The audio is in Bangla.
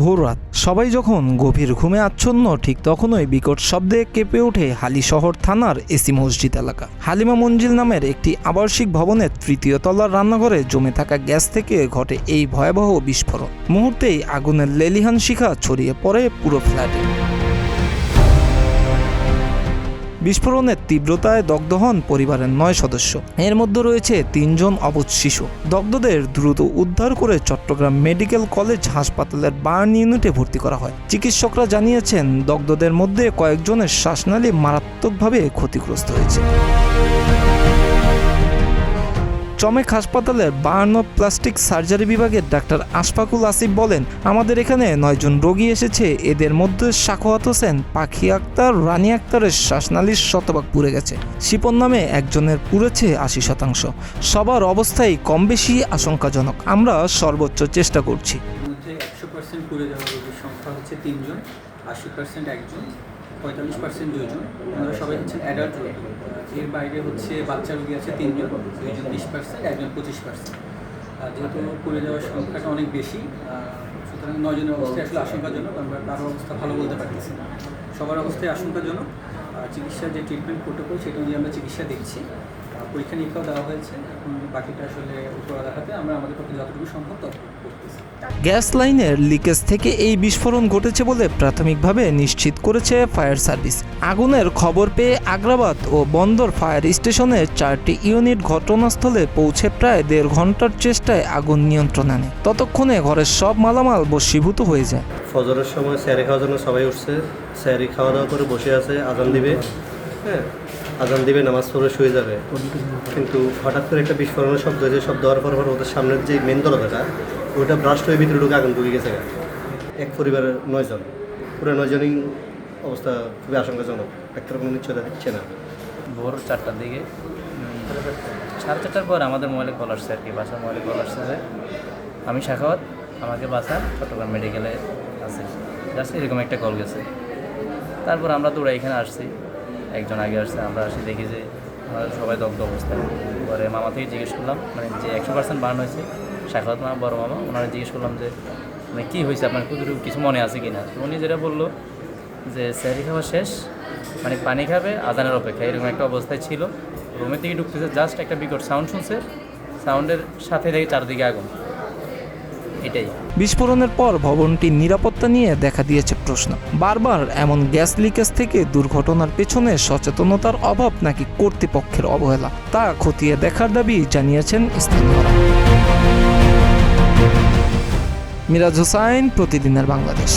ভোররাত, সবাই যখন গভীর ঘুমে আচ্ছন্ন, ঠিক তখনই বিকট শব্দে কেঁপে ওঠে হালিশহর থানার এসি মসজিদ এলাকা। হালিমা মঞ্জিল নামের একটি আবাসিক ভবনের তৃতীয় তলার রান্নাঘরে জমে থাকা গ্যাস থেকে ঘটে এই ভয়াবহ বিস্ফোরণ। মুহূর্তেই আগুনের লেলিহান শিখা ছড়িয়ে পড়ে পুরো ফ্ল্যাটে। বিস্ফোরণের তীব্রতায় দগ্ধ হন পরিবারের 9 সদস্য। এর মধ্যে রয়েছে 3 জন অবুঝ শিশু। দগ্ধদের দ্রুত উদ্ধার করে চট্টগ্রাম মেডিকেল কলেজ হাসপাতালের বার্ন ইউনিটে ভর্তি করা হয়। চিকিৎসকরা জানিয়েছেন, দগ্ধদের মধ্যে কয়েকজনের শ্বাসনালী মারাত্মকভাবে ক্ষতিগ্রস্ত হয়েছে। চমেক হাসপাতালের বার্ন ও প্লাস্টিক সার্জারি বিভাগের ডাক্তার আশফাকুল আসিফ বলেন, আমাদের এখানে 9 জন রোগী এসেছে। এদের মধ্যে সাখাওয়াত হোসেন, পাখি আক্তার, রানী আক্তারের শ্বাসনালীর শতভাগ পুড়ে গেছে। শিপন নামে একজনের পুড়েছে 80%। সবার অবস্থাই কম বেশি আশঙ্কাজনক। আমরা সর্বোচ্চ চেষ্টা করছি। 100% পুড়ে যাওয়া রোগীর সংখ্যা হচ্ছে 3 জন, 80% একজন, 45% 2 জন। আমরা সবাই হচ্ছেন অ্যাডাল্ট রোগী। এর বাইরে হচ্ছে বাচ্চা রোগী আছে 3 জন, 2 জন 20%, একজন 25%। যেহেতু পুড়ে যাওয়ার সংখ্যাটা অনেক বেশি, সুতরাং 9 জনের অবস্থায় আসলে আশঙ্কাজনক। আমরা কারোর অবস্থা ভালো বলতে পারতেছি না, সবার অবস্থায় আশঙ্কাজনক। চিকিৎসার যে ট্রিটমেন্ট প্রোটোকল সেটা অনুযায়ী আমরা চিকিৎসা দিচ্ছি। পরীক্ষা নিরীক্ষাও দেওয়া হয়েছে। এখন বাকিটা আসলে উপরওয়ালার হাতে, আমরা আমাদের পক্ষে যতটুকু সম্ভব ততটুকু করতেছি। গ্যাস লাইনের লিকেজ থেকে এই বিস্ফোরণ ঘটেছে বলে প্রাথমিকভাবে নিশ্চিত করেছে ফায়ার সার্ভিস। আগুনের খবর পেয়ে আগ্রাবাদ ও বন্দর ফায়ার স্টেশনের 4টি ইউনিট ঘটনাস্থলে পৌঁছে প্রায় 1.5 ঘন্টার চেষ্টায় আগুন নিয়ন্ত্রণে আনে। ততক্ষণে ঘরের সব মালামাল বশীভূত হয়ে যায়। ফজরের সময় স্যারি খাওয়ার জন্য সবাই উঠছে। স্যারি খাওয়া দাওয়া করে বসে আছে, আজান দিবে। আজান দিবে, নামাজ পড়ে শুয়ে যাবে। কিন্তু হঠাৎ করে একটা বিস্ফোরণের শব্দ হয়েছে। শব্দ হওয়ার পর ওদের সামনের যে মেন দরজাটা, ওইটা ব্রাস্ট হয়ে ভিতরে ঢুকে আগুন ঢুকে গেছে। এক পরিবারের 9 জন, পুরো 9 জনই অবস্থা খুবই আশঙ্কাজনক। একটা কোনো নিশ্চয়তা দিচ্ছে না। ভোর 4টার দিকে, 4:30টার পর আমাদের মোবাইলে কল আসছে আর কি, বাসার মোবাইলে কল আসছে যে আমি সাখাওয়াত, আমাকে বাসার চট্টগ্রাম মেডিকেলে আছে, জাস্ট এরকম একটা কল গেছে। তারপর আমরা দৌড়ে এখানে আসছি। একজন আগে আসছে, আমরা আসি দেখি যে আমাদের সবাই দগ্ধ অবস্থায়। পরে মামা থেকে জিজ্ঞেস করলাম, মানে যে 100% বার্ন হয়েছে, সাখাওয়াত মামা, বড় মামা, ওনারা জিজ্ঞেস করলাম যে মানে কী হয়েছে, আপনার কিছু মনে আছে কি না। উনি যেটা বললো যে স্যারি খাওয়া শেষ, মানে পানি খাবে, আজানের অপেক্ষা, এরকম একটা অবস্থায় ছিল। রুমের দিকে ঢুকতেছে, জাস্ট একটা বিকট সাউন্ড শুনছে, সাউন্ডের সাথে দেখে চারদিকে আগুন। এটাই। বিস্ফোরণের পর ভবনটির নিরাপত্তা নিয়ে দেখা দিয়েছে প্রশ্ন। বারবার এমন গ্যাস লিকেজ থেকে দুর্ঘটনার পেছনে সচেতনতার অভাব নাকি কর্তৃপক্ষের অবহেলা, তা খতিয়ে দেখার দাবি জানিয়েছেন স্থানীয়রা। মিরাজ হোসাইন, প্রতিদিনের বাংলাদেশ।